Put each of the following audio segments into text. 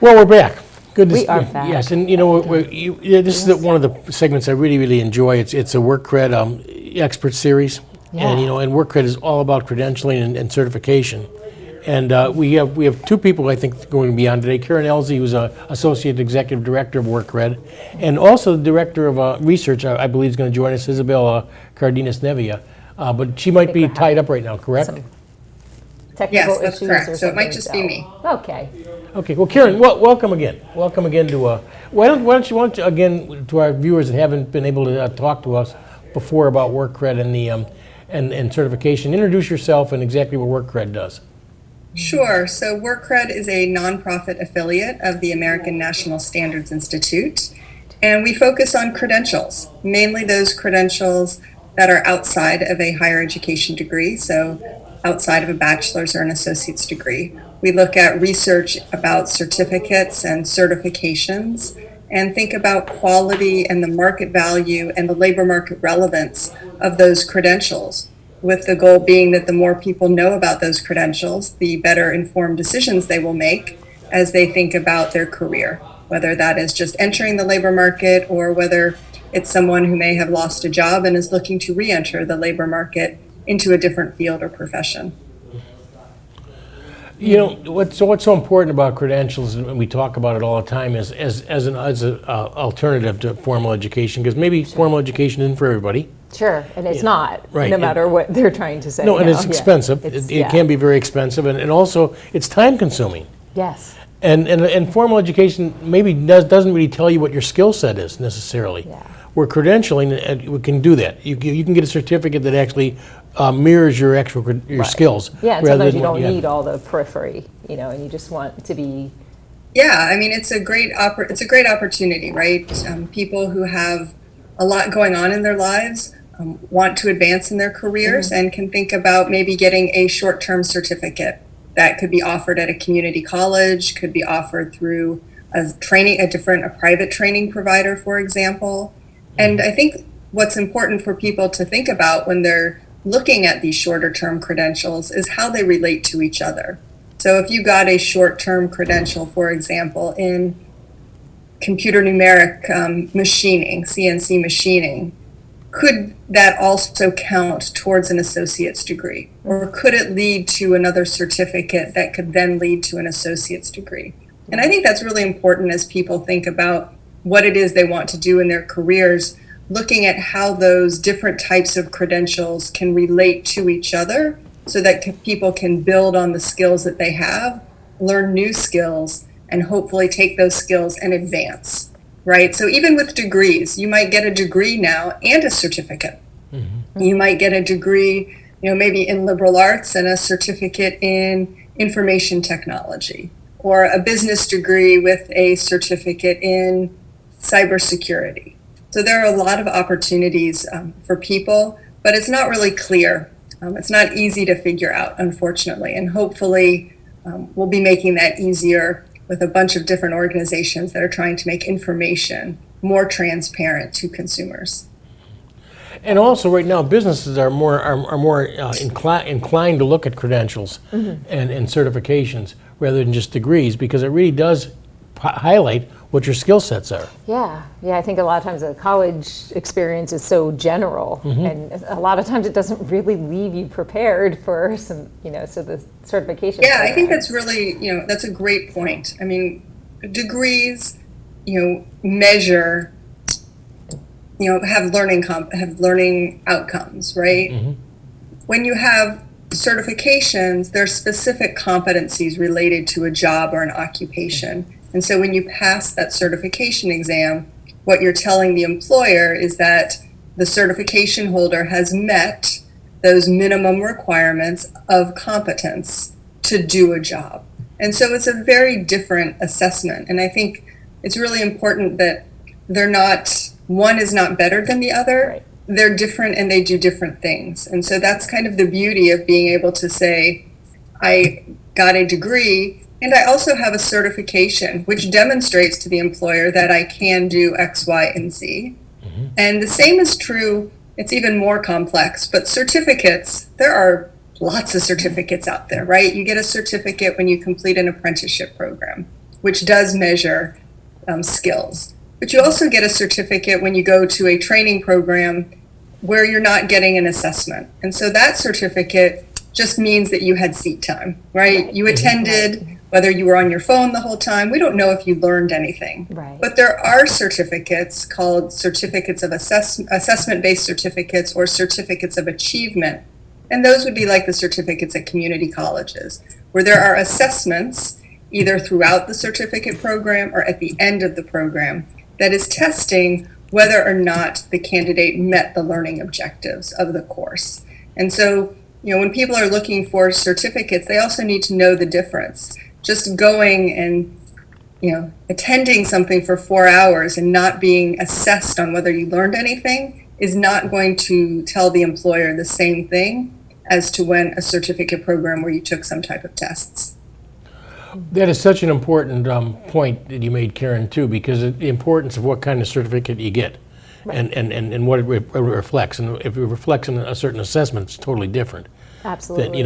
Well, we're back. Good to We are back. Yes, and you know, this is one of the segments I really enjoy. It's a Workcred expert series, and you know, and Workcred is all about credentialing and certification. And we have two people I think going to be on today. Karen Elzey, who's a associate executive director of Workcred, and also the director of research. I believe is going to join us, Isabel Cardenas-Nevia, but she might be tied up right now. Correct? Some technical Yes, that's issues correct. or So it might something, just be me. Okay. Okay, well, Karen, welcome again. Welcome again to, why don't you again, to our viewers that haven't been able to talk to us before about Workcred and the, and certification, introduce yourself and exactly what Workcred does. Sure. So Workcred is a nonprofit affiliate of the American National Standards Institute, and we focus on credentials, mainly those credentials that are outside of a higher education degree, so outside of a bachelor's or an associate's degree. We look at research about certificates and certifications and think about quality and the market value and the labor market relevance of those credentials, with the goal being that the more people know about those credentials, the better informed decisions they will make as they think about their career, whether that is just entering the labor market or whether it's someone who may have lost a job and is looking to re-enter the labor market into a different field or profession. You know, what's so important about credentials, and we talk about it all the time, is as an alternative to formal education, because maybe formal education isn't for everybody. Sure, and it's not, right, no matter what they're trying to say. No, and now. it's expensive. It can be very expensive, and also it's time consuming. Yes. And formal education maybe doesn't really tell you what your skill set is necessarily. Yeah. Where credentialing, we can do that. You can get a certificate that actually mirrors your actual your skills. Yeah, and rather sometimes than you what don't have. need all the periphery, and you just want to be. Yeah, I mean, it's a great opportunity, right? People who have a lot going on in their lives want to advance in their careers and can think about maybe getting a short-term certificate that could be offered at a community college, could be offered through a private training provider, for example. And I think what's important for people to think about when they're looking at these shorter term credentials is how they relate to each other. So if you got a short term credential, for example, in computer numeric machining, CNC machining, could that also count towards an associate's degree? Or could it lead to another certificate that could then lead to an associate's degree? And I think that's really important as people think about what it is they want to do in their careers, looking at how those different types of credentials can relate to each other so that people can build on the skills that they have, learn new skills, and hopefully take those skills and advance, right? So even with degrees, you might get a degree now and a certificate. Mm-hmm. You might get a degree, maybe in liberal arts and a certificate in information technology, or a business degree with a certificate in cybersecurity. So there are a lot of opportunities for people, but it's not really clear. It's not easy to figure out, unfortunately, and hopefully we'll be making that easier with a bunch of different organizations that are trying to make information more transparent to consumers. And also, right now, businesses are more inclined to look at credentials and certifications rather than just degrees, because it really does highlight what your skill sets are. Yeah, I think a lot of times the college experience is so general, and a lot of times it doesn't really leave you prepared for some, so the certification. Yeah, I think that's really, that's a great point. I mean, degrees, measure, have learning outcomes, right? Mm-hmm. When you have certifications, there are specific competencies related to a job or an occupation. And so when you pass that certification exam, what you're telling the employer is that the certification holder has met those minimum requirements of competence to do a job. And so it's a very different assessment. And I think it's really important that one is not better than the other. Right. They're different and they do different things. And so that's kind of the beauty of being able to say, I got a degree, and I also have a certification which demonstrates to the employer that I can do X, Y, and Z. Mm-hmm. And the same is true, it's even more complex, but certificates, there are lots of certificates out there, right? You get a certificate when you complete an apprenticeship program. which does measure skills. But you also get a certificate when you go to a training program where you're not getting an assessment. And so that certificate just means that you had seat time, right? You attended, whether you were on your phone the whole time. We don't know if you learned anything. Right. But there are certificates called certificates of assessment-based certificates or certificates of achievement. And those would be like the certificates at community colleges, where there are assessments either throughout the certificate program or at the end of the program that is testing whether or not the candidate met the learning objectives of the course. And so, when people are looking for certificates, they also need to know the difference. Just going and, attending something for 4 hours and not being assessed on whether you learned anything is not going to tell the employer the same thing as to when a certificate program where you took some type of tests. That is such an important point that you made, Karen, too, because the importance of what kind of certificate you get and what it reflects. And if it reflects on a certain assessment, it's totally different. Absolutely.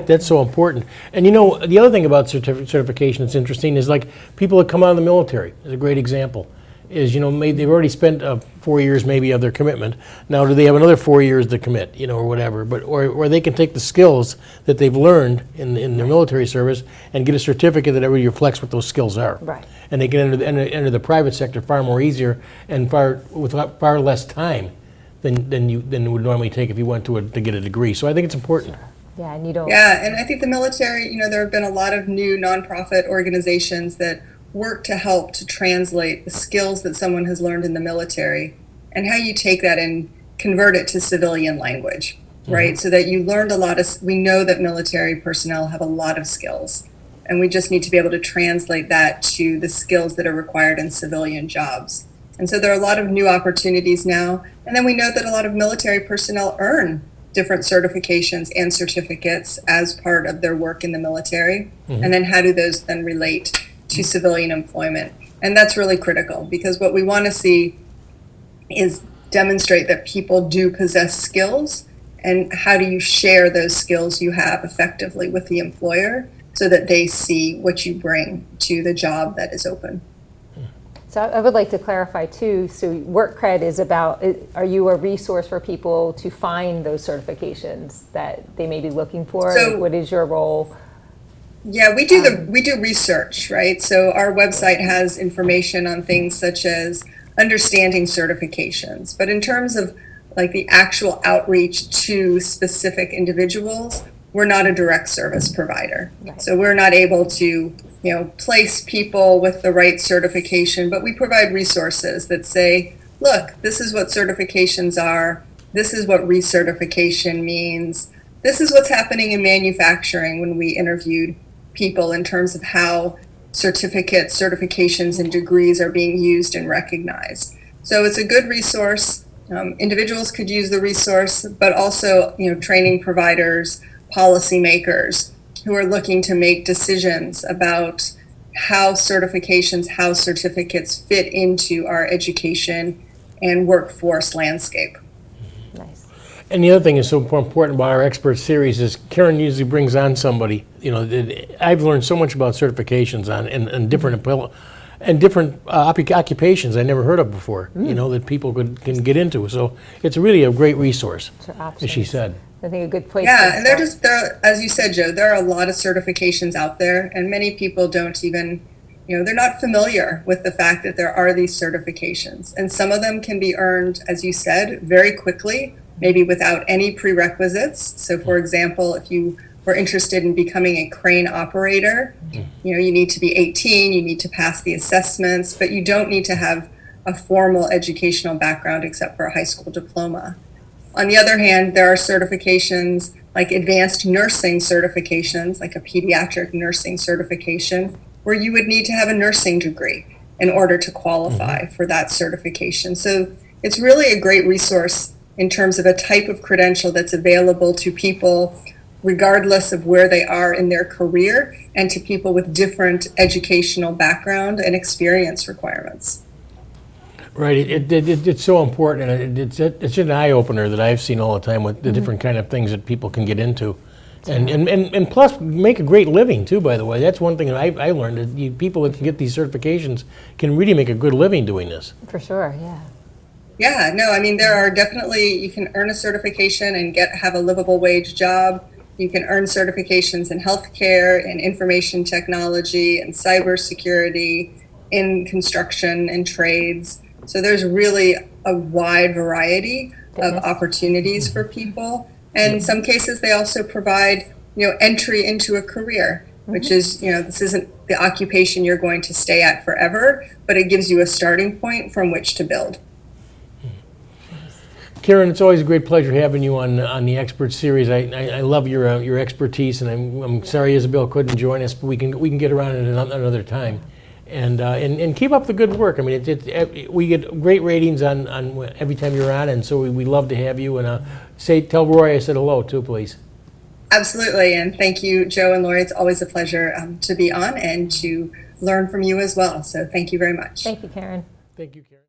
That's so important. And the other thing about certification that's interesting is like people that come out of the military is a great example. Is maybe they've already spent 4 years maybe of their commitment. Now do they have another 4 years to commit, or whatever? But or they can take the skills that they've learned in their military service and get a certificate that really reflects what those skills are. Right. And they can enter the private sector far more easier and with far less time than it would normally take if you went to get a degree. So I think it's important. Yeah, and you don't. Yeah, and I think the military, there have been a lot of new nonprofit organizations that work to help to translate the skills that someone has learned in the military and how you take that and convert it to civilian language, right? So that you learned we know that military personnel have a lot of skills, and we just need to be able to translate that to the skills that are required in civilian jobs. And so there are a lot of new opportunities now. And then we know that a lot of military personnel earn different certifications and certificates as part of their work in the military. And then how do those then relate to civilian employment? And that's really critical, because what we want to see is demonstrate that people do possess skills, and how do you share those skills you have effectively with the employer so that they see what you bring to the job that is open. So I would like to clarify too, so Workcred is about, are you a resource for people to find those certifications that they may be looking for? So, what is your role? Yeah, we do research, right? So our website has information on things such as understanding certifications. But in terms of like the actual outreach to specific individuals, we're not a direct service provider. Right. So we're not able to, place people with the right certification, but we provide resources that say, look, this is what certifications are. This is what recertification means. This is what's happening in manufacturing when we interviewed people in terms of how certificates, certifications, and degrees are being used and recognized. So it's a good resource. Individuals could use the resource, but also, training providers, policymakers who are looking to make decisions about how certifications, how certificates fit into our education and workforce landscape. Nice. And the other thing is so important about our expert series is Karen usually brings on somebody. I've learned so much about certifications and different occupations I never heard of before. That people can get into. So it's really a great resource, as she said. I think a good place. Yeah, and there, as you said, Joe, there are a lot of certifications out there, and many people don't even, they're not familiar with the fact that there are these certifications. And some of them can be earned, as you said, very quickly, maybe without any prerequisites. So for example, if you were interested in becoming a crane operator, you need to be 18, you need to pass the assessments, but you don't need to have a formal educational background except for a high school diploma. On the other hand, there are certifications like advanced nursing certifications, like a pediatric nursing certification, where you would need to have a nursing degree in order to qualify for that certification. So it's really a great resource in terms of a type of credential that's available to people regardless of where they are in their career, and to people with different educational background and experience requirements. Right, it's so important, and it's an eye opener that I've seen all the time with the different kind of things that people can get into, And plus make a great living too, by the way. That's one thing that I learned, that people that can get these certifications can really make a good living doing this. For sure, yeah. Yeah, no, I mean, there are definitely, you can earn a certification and have a livable wage job. You can earn certifications in healthcare, in information technology, and cybersecurity, in construction and trades. So there's really a wide variety of opportunities for people. And in some cases, they also provide, entry into a career, which is, this isn't the occupation you're going to stay at forever, but it gives you a starting point from which to build. Karen, it's always a great pleasure having you on the Expert Series. I love your expertise, and I'm sorry Isabel couldn't join us, but we can get around at another time. And keep up the good work. I mean, we get great ratings on every time you're on, and so we love to have you. And tell Roy I said hello too, please. Absolutely, and thank you, Joe and Lori. It's always a pleasure to be on and to learn from you as well. So thank you very much. Thank you, Karen. Thank you, Karen.